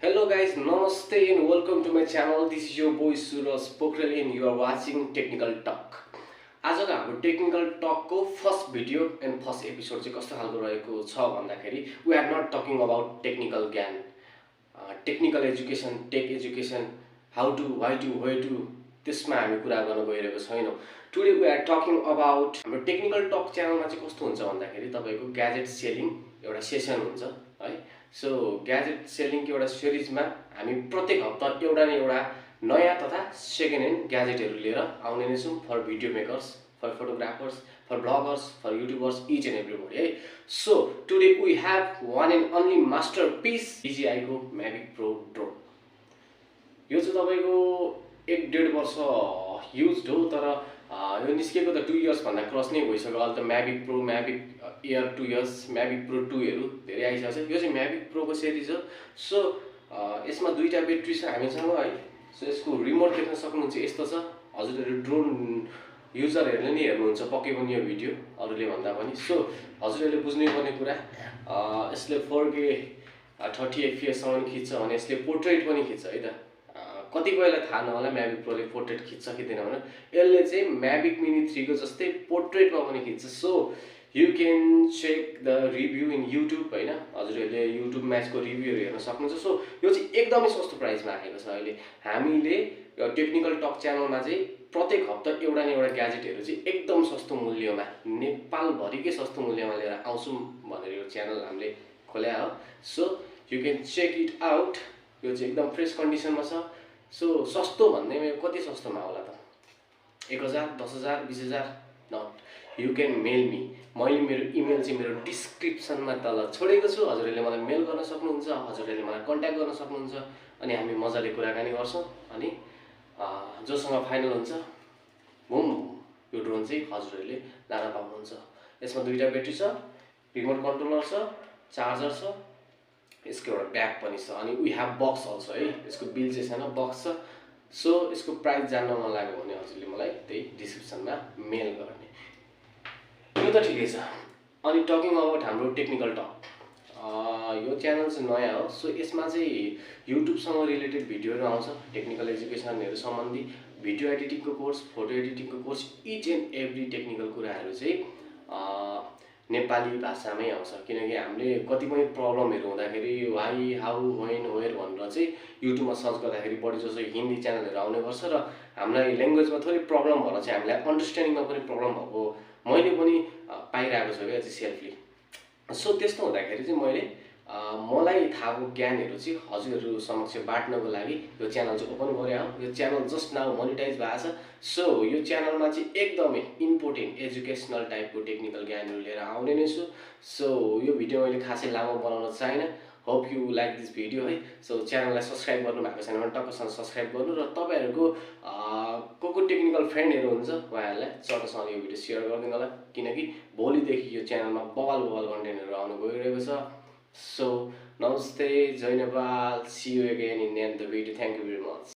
Hello guys, namaste and welcome to my channel. This is your boy Surajpokhrel and you are watching Technical Talk. आजको हाम्रो technical टकको first video and first episode चाहिँ कस्तो खालको रहेको छ भन्दाखेरि we are not talking about technical ज्ञान, technical education, tech education, how to why to way to त्यसमा हामी कुरा गर्न गइरहेको छैनौँ. Today we are talking about हाम्रो टेक्निकल टक च्यानलमा चाहिँ कस्तो हुन्छ भन्दाखेरि तपाईको ग्याजेट सेलिङ एउटा सेसन हुन्छ है. सो ग्याजेट सेलिङको एउटा सिरिजमा हामी प्रत्येक हप्ता एउटा न एउटा नयाँ तथा सेकेन्ड ह्यान्ड ग्याजेटहरू लिएर आउने नै छौँ for video makers, for photographers, for bloggers, for YouTubers, each and everybody है. So today we have one and only masterpiece DJIको म्याभिक प्रो ड्रोन. यो चाहिँ तपाईँको 1.5 वर्ष युज हो, तर यो निस्केको त 2 इयर्स भन्दा क्रस नै भइसक्यो. अहिले त म्याभिक प्रो, म्याभिक एयर 2 इयर्स, म्याभिक प्रो 2हरू धेरै आइसकेको छ. यो चाहिँ म्याभिक प्रोको सिरिज हो. सो यसमा दुईवटा ब्याट्री छ हामीसँग है. सो यसको रिमोट देख्न सक्नुहुन्छ, यस्तो छ. हजुरहरू ड्रोन युजरहरूले नै हेर्नुहुन्छ पक्कै पनि यो भिडियो अरूले भन्दा पनि. सो हजुरहरूले बुझ्नुपर्ने कुरा, यसले 4K 30 FPS सम्म खिच्छ भने यसले पोर्ट्रेट पनि खिच्छ है त. कतिपयलाई थाहा नहोला म्याभिक प्रोले पोर्ट्रेट खिच्छ खिच्दैन भनेर. यसले चाहिँ म्याभिक मिनी 3 को जस्तै पोर्ट्रेटमा पनि खिच्छ. So you can check the review in YouTube होइन. हजुरहरूले युट्युब म्याचको रिभ्यूहरू हेर्न सक्नुहुन्छ. सो यो चाहिँ एकदमै सस्तो प्राइसमा आएको छ. अहिले हामीले टेक्निकल टक च्यानलमा चाहिँ प्रत्येक हप्ता एउटा न एउटा ग्याजेटहरू चाहिँ एकदम सस्तो मूल्यमा, नेपालभरिकै सस्तो मूल्यमा लिएर आउँछौँ भनेर यो च्यानल हामीले खोल्या हो. So you can check it out. यो चाहिँ एकदम फ्रेस कन्डिसनमा छ. सो सस्तो भन्दैमा यो कति सस्तोमा होला त? 1000, 10000, 20000 not. You can mail me. मैले मेरो इमेल चाहिँ मेरो डिस्क्रिप्सनमा तल छोडेको छु. हजुरहरूले मलाई मेल गर्न सक्नुहुन्छ, हजुरहरूले मलाई कन्ट्याक्ट गर्न सक्नुहुन्छ. अनि हामी मजाले कुराकानी गर्छौँ. अनि जोसँग फाइनल हुन्छ बुम, यो ड्रोन चाहिँ हजुरहरूले लान पाउनुहुन्छ. यसमा दुईवटा ब्याट्री छ, रिमोट कन्ट्रोलर छ, चार्जर छ, यसको एउटा ब्याग पनि छ. अनि वी हेभ बक्स अल्सो है. यसको बिल चाहिँ छैन, बक्स छ. सो यसको प्राइस जान्न मन लाग्यो भने हजुरले मलाई त्यही डिस्क्रिप्सनमा मेल गर्ने. यो त ठिकै छ. अनि टकिङ अबाउट हाम्रो टेक्निकल टक, यो च्यानल चाहिँ नयाँ हो. सो यसमा चाहिँ युट्युबसँग रिलेटेड भिडियोहरू आउँछ, टेक्निकल एजुकेसनहरू सम्बन्धी, भिडियो एडिटिङको कोर्स, फोटो एडिटिङको course, each and every technical कुराहरू चाहिँ नेपाली भाषामै आउँछ. किनकि हामीले कतिपय प्रब्लमहरू हुँदाखेरि वाइ, हाउ, वेन, वेयर भनेर चाहिँ युट्युबमा सर्च गर्दाखेरि बढी जसो हिन्दी च्यानलहरू आउने गर्छ र हामीलाई ल्याङ्ग्वेजमा थोरै प्रब्लम भएर चाहिँ हामीलाई अन्डरस्ट्यान्डिङमा पनि प्रब्लम भएको मैले पनि पाइरहेको छु क्या चाहिँ सेल्फली. सो त्यस्तो हुँदाखेरि चाहिँ मैले मलाई थाहाको ज्ञानहरू चाहिँ हजुरहरू समक्ष बाँड्नको लागि यो च्यानल चाहिँ ओपन गरे हो. यो च्यानल जस्ट नाउ मोनिटाइज भएको छ. सो यो च्यानलमा चाहिँ एकदमै इम्पोर्टेन्ट एजुकेसनल टाइपको टेक्निकल ज्ञानहरू लिएर आउने नै छु. सो यो भिडियो मैले खासै लामो बनाउन चाहिनँ. Hope you like this video है. सो च्यानललाई सब्सक्राइब गर्नु भएको छैन भने टक्कसँग सब्सक्राइब गर्नु र तपाईँहरूको को टेक्निकल फ्रेन्डहरू हुन्छ उहाँहरूलाई चटसँग यो भिडियो सेयर गरिदिनु होला. किनकि भोलिदेखि यो च्यानलमा बवाल कन्टेन्टहरू आउनु गइरहेको छ. So, namaste, Jai Nepal, see you again in the end of the video. Thank you very much.